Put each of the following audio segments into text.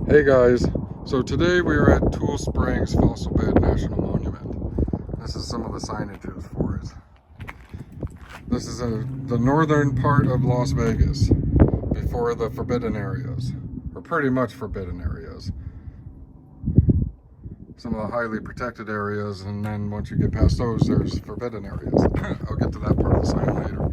Hey guys, so today we are at Tule Springs Fossil Bed National Monument. This is some of the signages for it. This is the northern part of Las Vegas, before the forbidden areas, or pretty much forbidden areas. Some of the highly protected areas, and then once you get past those, there's forbidden areas. I'll get to that part of the sign later.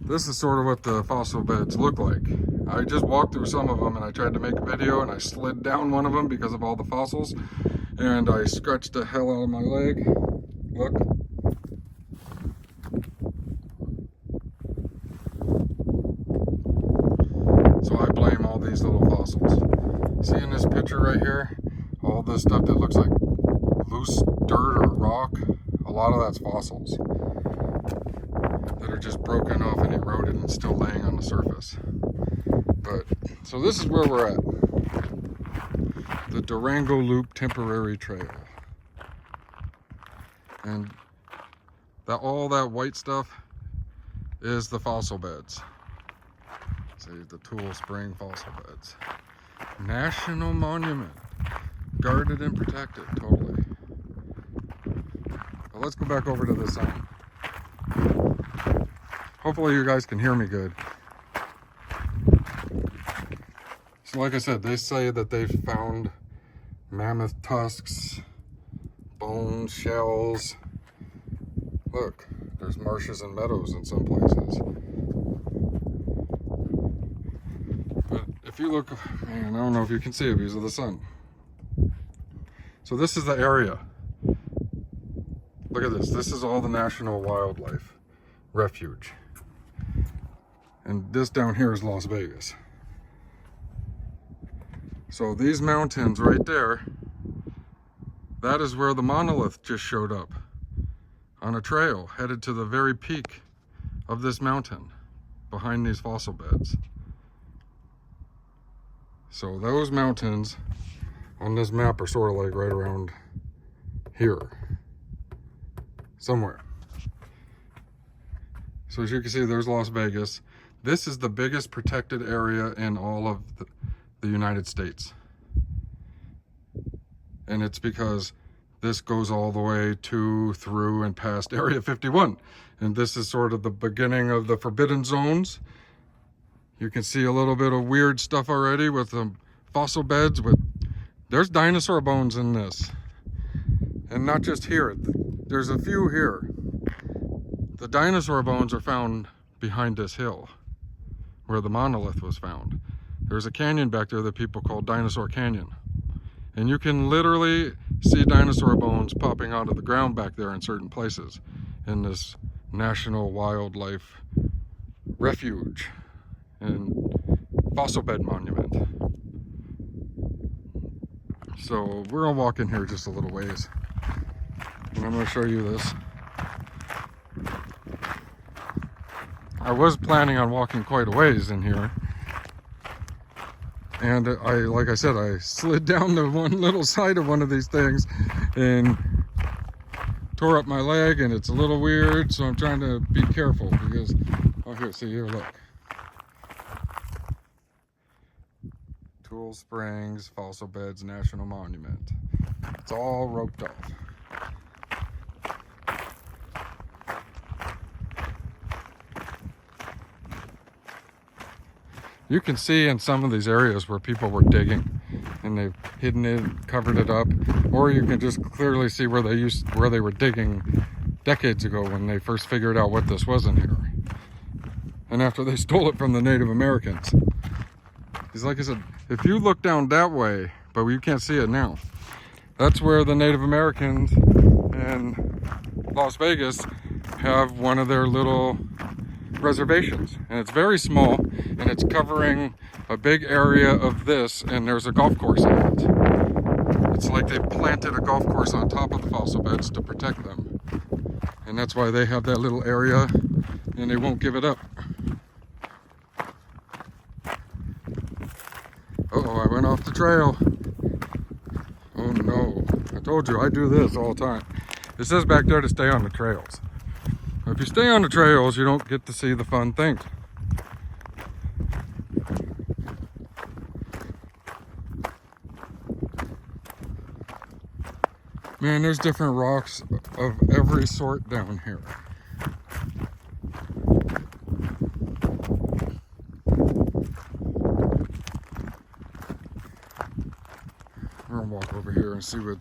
This is sort of what the fossil beds look like. I just walked through some of them and I tried to make a video and I slid down one of them because of all the fossils and I scratched the hell out of my leg. Look. So I blame all these little fossils. See in this picture right here, all this stuff that looks like loose dirt or rock, a lot of that's fossils that are just broken off and eroded and still laying on the surface. But so this is where we're at, the Durango Loop Temporary Trail, and all that white stuff is the fossil beds. See, the Tule Spring Fossil Beds, National Monument, guarded and protected totally. But let's go back over to this sign. Hopefully you guys can hear me good. So like I said, they say that they've found mammoth tusks, bones, shells. Look, there's marshes and meadows in some places. But if you look, man, I don't know if you can see it because of the sun. So this is the area. Look at this. This is all the National Wildlife Refuge. And this down here is Las Vegas. So these mountains right there, that is where the monolith just showed up on a trail headed to the very peak of this mountain behind these fossil beds. So those mountains on this map are sort of like right around here somewhere. So as you can see, there's Las Vegas. This is the biggest protected area in all of the United States. And it's because this goes all the way to, through, and past Area 51. And this is sort of the beginning of the forbidden zones. You can see a little bit of weird stuff already with the fossil beds. There's dinosaur bones in this. And not just here, there's a few here. The dinosaur bones are found behind this hill where the monolith was found. There's a canyon back there that people call Dinosaur Canyon. And you can literally see dinosaur bones popping out of the ground back there in certain places in this National Wildlife Refuge and Fossil Bed Monument. So we're gonna walk in here just a little ways. And I'm gonna show you this. I was planning on walking quite a ways in here. And like I said, I slid down the one little side of one of these things and tore up my leg, and it's a little weird, so I'm trying to be careful because, oh here, see here, look. Tule Springs Fossil Beds National Monument. It's all roped off. You can see in some of these areas where people were digging and they've hidden it, covered it up, or you can just clearly see where they were digging decades ago when they first figured out what this was in here. And after they stole it from the Native Americans. Because like I said, if you look down that way, but you can't see it now, that's where the Native Americans in Las Vegas have one of their little reservations, and it's very small, and it's covering a big area of this, and there's a golf course in it. It's like they planted a golf course on top of the fossil beds to protect them, and that's why they have that little area and they won't give it up. Uh-oh, I went off the trail. Oh no, I told you I do this all the time. It says back there to stay on the trails. If you stay on the trails, you don't get to see the fun things. Man, there's different rocks of every sort down here. We're gonna walk over here and see what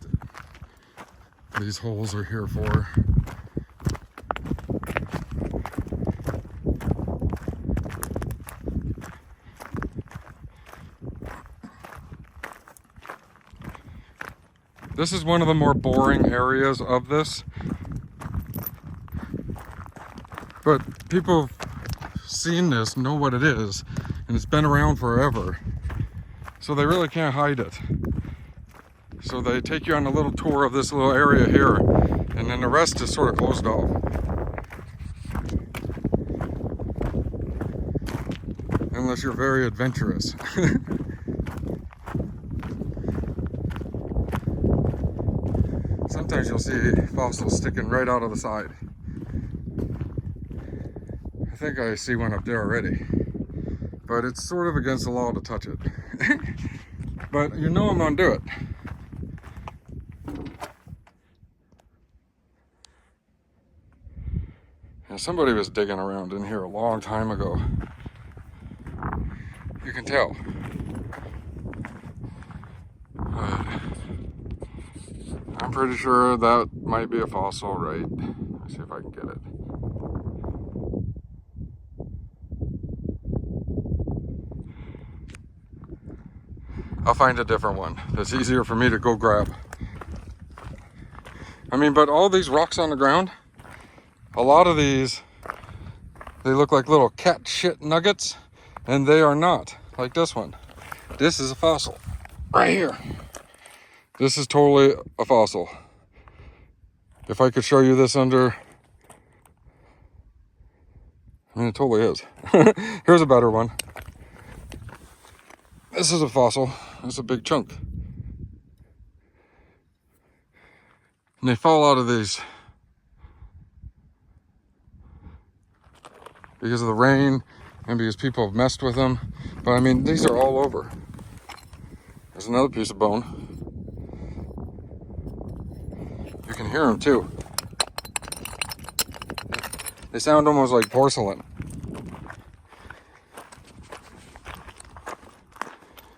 these holes are here for. This is one of the more boring areas of this, but people have seen this, know what it is, and it's been around forever, so they really can't hide it. So they take you on a little tour of this little area here, and then the rest is sort of closed off. Unless you're very adventurous. Sometimes you'll see fossils sticking right out of the side. I think I see one up there already, but it's sort of against the law to touch it. But you know I'm gonna do it. And somebody was digging around in here a long time ago. You can tell. I'm pretty sure that might be a fossil, right? Let me see if I can get it. I'll find a different one that's easier for me to go grab. I mean, but all these rocks on the ground, a lot of these, they look like little cat shit nuggets, and they are not, like this one. This is a fossil, right here. This is totally a fossil. If I could show you this under, I mean, it totally is. Here's a better one. This is a fossil. It's a big chunk. And they fall out of these because of the rain and because people have messed with them. But I mean, these are all over. There's another piece of bone. You can hear them too. They sound almost like porcelain.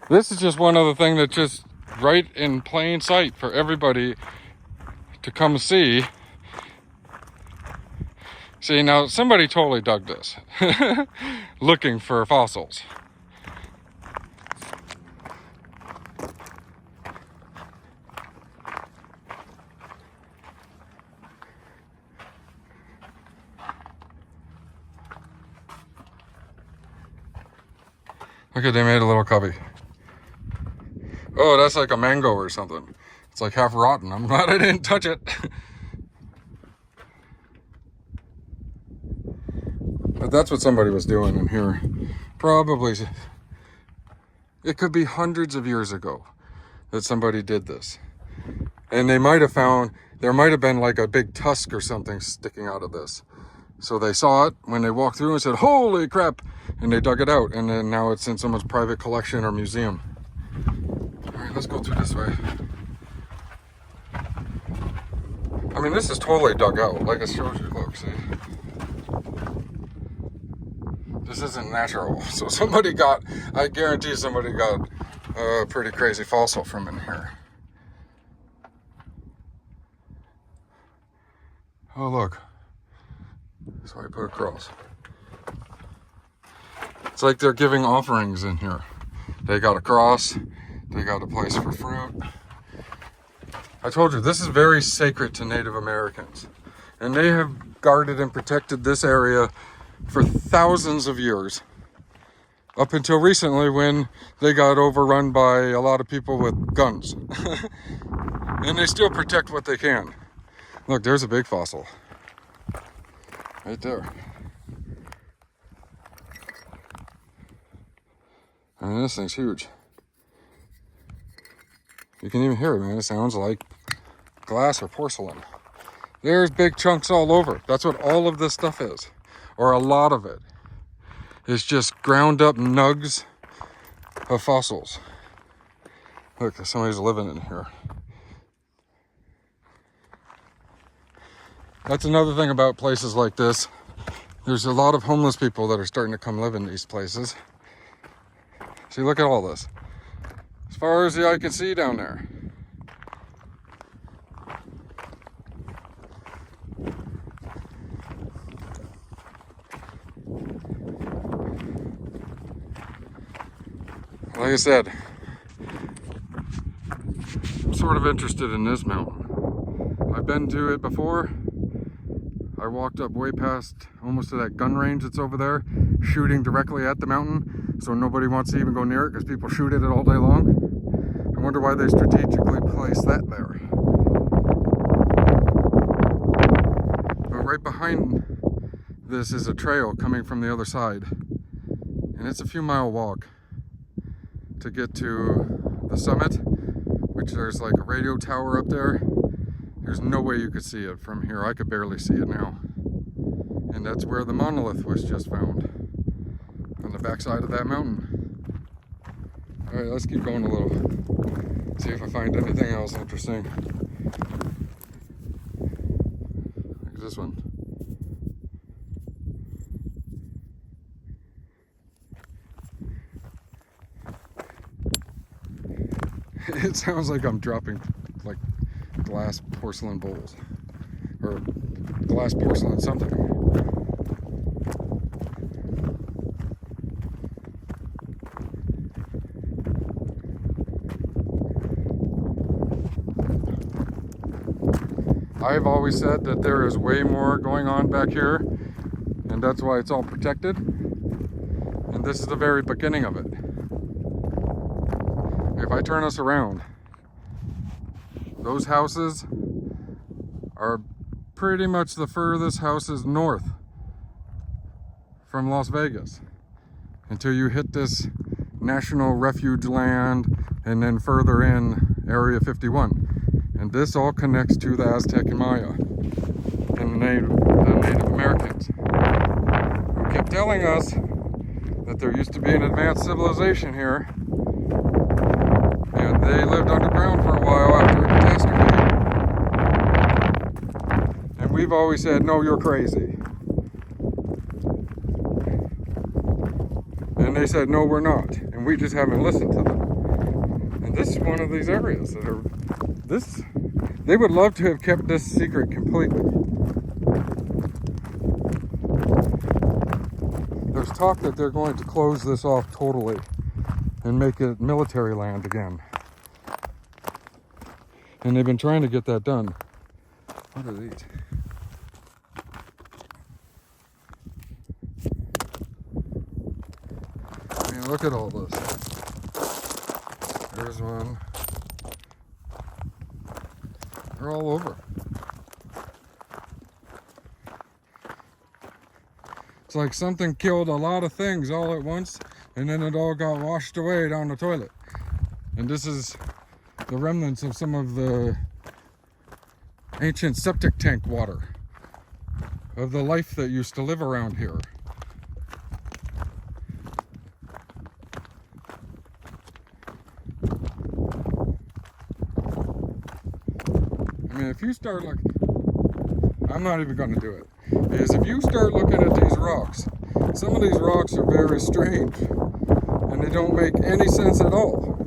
This is just one other thing that's just right in plain sight for everybody to come see. See, now somebody totally dug this, looking for fossils. Look at, they made a little cubby. Oh, that's like a mango or something. It's like half rotten. I'm glad I didn't touch it. But that's what somebody was doing in here. Probably, it could be hundreds of years ago that somebody did this. And they might have found, there might have been like a big tusk or something sticking out of this. So they saw it when they walked through and said, holy crap, and they dug it out. And then now it's in someone's private collection or museum. All right, let's go through this way. I mean, this is totally dug out, like I showed you, look, see? This isn't natural. So somebody got, I guarantee somebody got a pretty crazy fossil from in here. Oh, look. So I put a cross. It's like they're giving offerings in here. They got a cross. They got a place for fruit. I told you, this is very sacred to Native Americans. And they have guarded and protected this area for thousands of years. Up until recently when they got overrun by a lot of people with guns. And they still protect what they can. Look, there's a big fossil. Right there. I mean, this thing's huge. You can even hear it, man. It sounds like glass or porcelain. There's big chunks all over. That's what all of this stuff is. Or a lot of it. It's just ground up nugs of fossils. Look, somebody's living in here. That's another thing about places like this. There's a lot of homeless people that are starting to come live in these places. See, look at all this. As far as the eye can see down there. Like I said, I'm sort of interested in this mountain. I've been to it before. I walked up way past almost to that gun range that's over there, shooting directly at the mountain, so nobody wants to even go near it because people shoot at it all day long. I wonder why they strategically placed that there. But right behind this is a trail coming from the other side, and it's a few mile walk to get to the summit, which there's like a radio tower up there. There's no way you could see it from here. I could barely see it now. And that's where the monolith was just found, on the backside of that mountain. All right, let's keep going a little. See if I find anything else interesting. Look at this one. It sounds like I'm dropping like glass porcelain bowls, or glass porcelain something. I've always said that there is way more going on back here, and that's why it's all protected. And this is the very beginning of it. If I turn us around, those houses are pretty much the furthest houses north from Las Vegas until you hit this national refuge land and then further in Area 51. And this all connects to the Aztec and Maya and the Native Americans, who kept telling us that there used to be an advanced civilization here, and they lived underground for a while after a catastrophe. And we've always said, no, you're crazy. And they said, no, we're not. And we just haven't listened to them. And this is one of these areas that are, they would love to have kept this secret completely. There's talk that they're going to close this off totally and make it military land again. And they've been trying to get that done. What are these? I mean, look at all this. There's one. They're all over. It's like something killed a lot of things all at once, and then it all got washed away down the toilet. And this is the remnants of some of the ancient septic tank water of the life that used to live around here. I mean, if you start looking, I'm not even going to do it, because if you start looking at these rocks, some of these rocks are very strange, and they don't make any sense at all.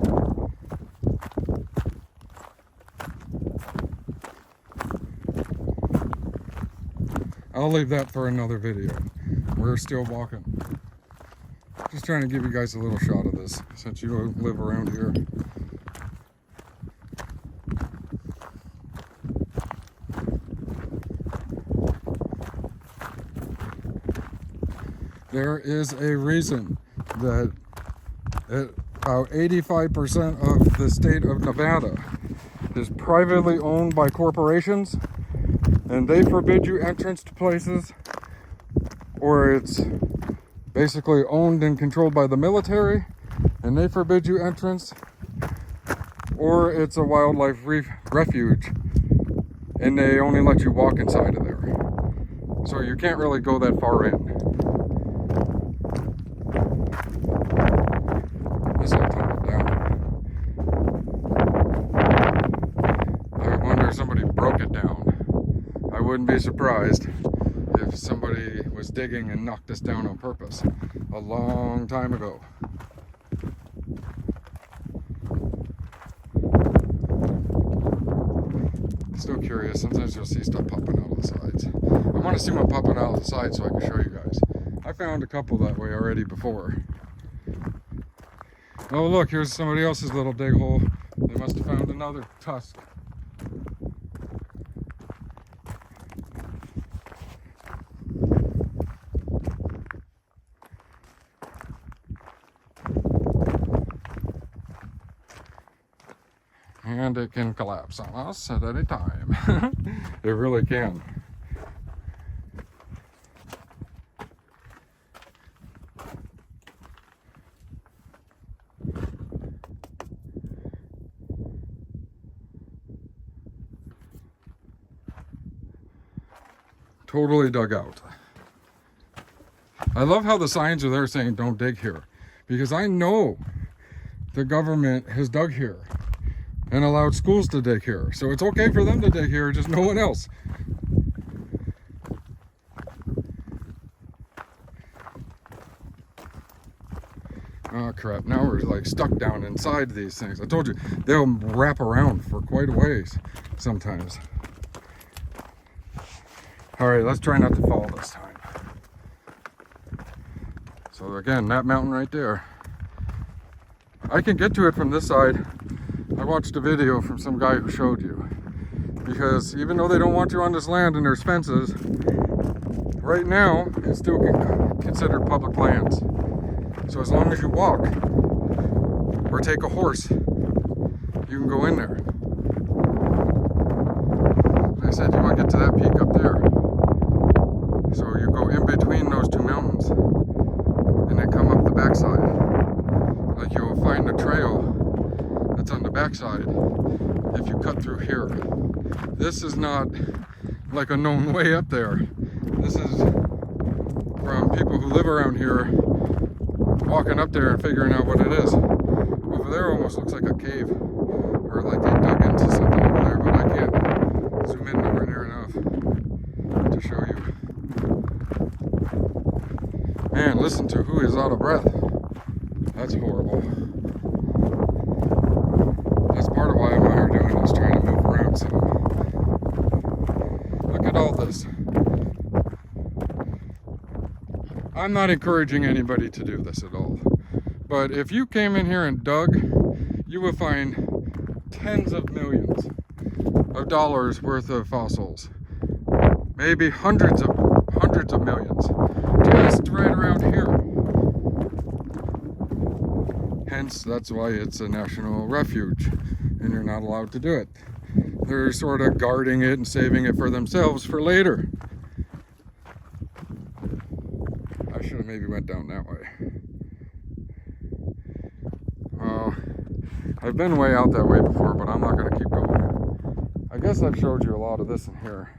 I'll leave that for another video. We're still walking. Just trying to give you guys a little shot of this, since you live around here. There is a reason that about 85% of the state of Nevada is privately owned by corporations, and they forbid you entrance to places, or it's basically owned and controlled by the military, and they forbid you entrance, or it's a wildlife refuge, and they only let you walk inside of there. So you can't really go that far in. This will tumble down. I wonder if somebody broke it down. I wouldn't be surprised if somebody was digging and knocked us down on purpose a long time ago. Still curious, sometimes you'll see stuff popping out of the sides. I want to see one popping out of the side so I can show you guys. I found a couple that way already before. Oh look, here's somebody else's little dig hole. They must have found another tusk. And it can collapse on us at any time. It really can. Totally dug out. I love how the signs are there saying don't dig here, because I know the government has dug here and allowed schools to dig here. So it's okay for them to dig here, just no one else. Oh crap, now we're like stuck down inside these things. I told you, they'll wrap around for quite a ways sometimes. All right, let's try not to fall this time. So again, that mountain right there. I can get to it from this side. I watched a video from some guy who showed you. Because even though they don't want you on this land and there's fences, right now it's still considered public lands. So as long as you walk or take a horse, you can go in there. Like I said, you want to get to that peak up there. So you go in between those two mountains and then come up the backside. Like you'll find a trail that's on the backside if you cut through here. This is not like a known way up there. This is from people who live around here walking up there and figuring out what it is. Over there almost looks like a cave, or like they dug into something over there, but I can't zoom in nowhere near enough to show you. Man, listen to who is out of breath. That's horrible. That's part of why I'm out here doing this, trying to move around some. Look at all this. I'm not encouraging anybody to do this at all. But if you came in here and dug, you would find tens of millions of dollars worth of fossils. Maybe hundreds of millions. Just right around here. Hence, that's why it's a national refuge, and you're not allowed to do it. They're sort of guarding it and saving it for themselves for later. I should have maybe went down that way. I've been way out that way before, but I'm not going to keep going. I guess I've showed you a lot of this in here.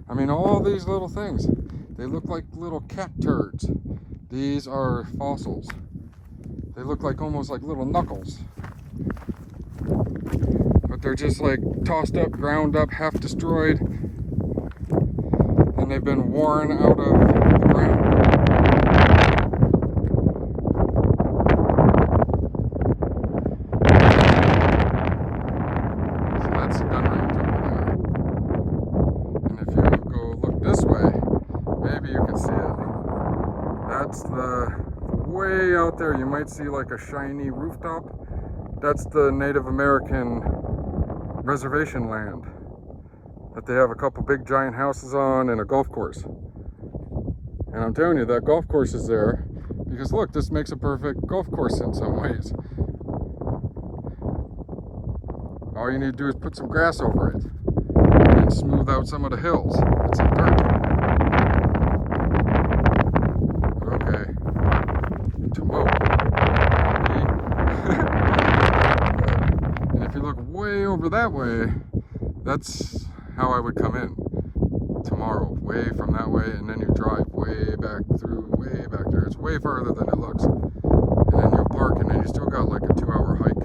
I mean, all these little things, they look like little cat turds. These are fossils. They look like almost like little knuckles. But they're just like tossed up, ground up, half destroyed. And they've been worn out of the ground. So that's the gun range over there. And if you go look this way, maybe you can see it. That's the way out there. You might see like a shiny rooftop. That's the Native American reservation land that they have a couple big giant houses on and a golf course. And I'm telling you, that golf course is there because look, this makes a perfect golf course in some ways. All you need to do is put some grass over it and smooth out some of the hills with some dirt. Okay. Whoa. And if you look way over that way, that's how I would come in tomorrow, way from that way, and then you drive way back through, way back there. It's way farther than it looks. And then you'll park, and then you still got like a 2-hour hike.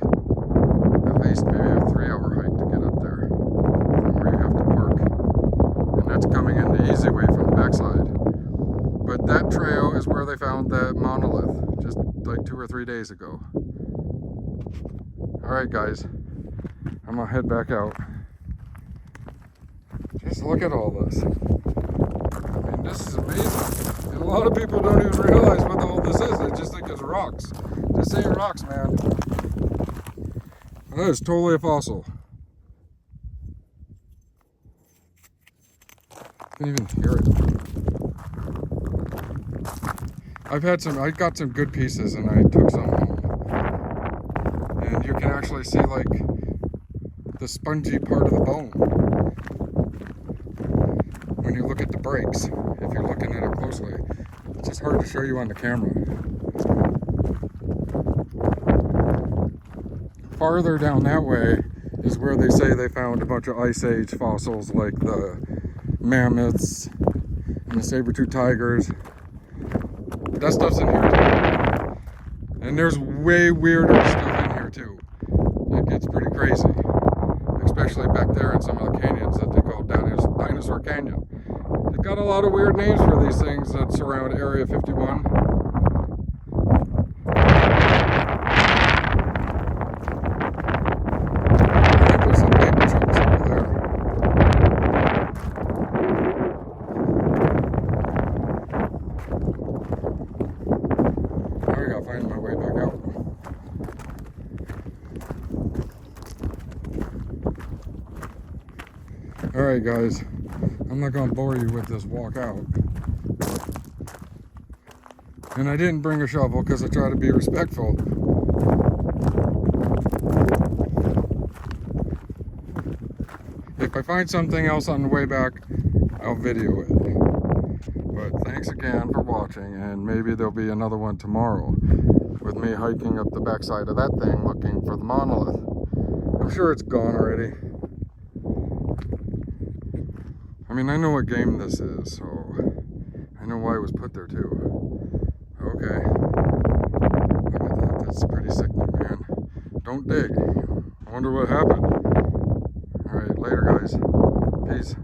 At least maybe a 3-hour hike to get up there from where you have to park. they found that monolith just like 2 or 3 days ago. Alright guys, I'm gonna head back out. Just look at all this. I mean, this is amazing. And a lot of people don't even realize what all this is. They just think it's rocks. This ain't rocks, man. That is totally a fossil. I can even hear it. I got some good pieces and I took some home. And you can actually see like the spongy part of the bone when you look at the breaks, if you're looking at it closely. It's just hard to show you on the camera. Farther down that way is where they say they found a bunch of Ice Age fossils like the mammoths and the saber-toothed tigers. That stuff's in here too. And there's way weirder stuff in here too. It gets pretty crazy. Especially back there in some of the canyons that they call Dinosaur Canyon. They've got a lot of weird names for these things that surround Area 51. Find my way back out. Alright guys, I'm not going to bore you with this walk out. And I didn't bring a shovel because I try to be respectful. If I find something else on the way back, I'll video it. But thanks again for watching, and maybe there'll be another one tomorrow with me hiking up the backside of that thing looking for the monolith. I'm sure it's gone already. I mean, I know what game this is, so I know why it was put there too. Okay. Look at that. That's pretty sickening, man. Don't dig. I wonder what happened. Alright, later guys. Peace.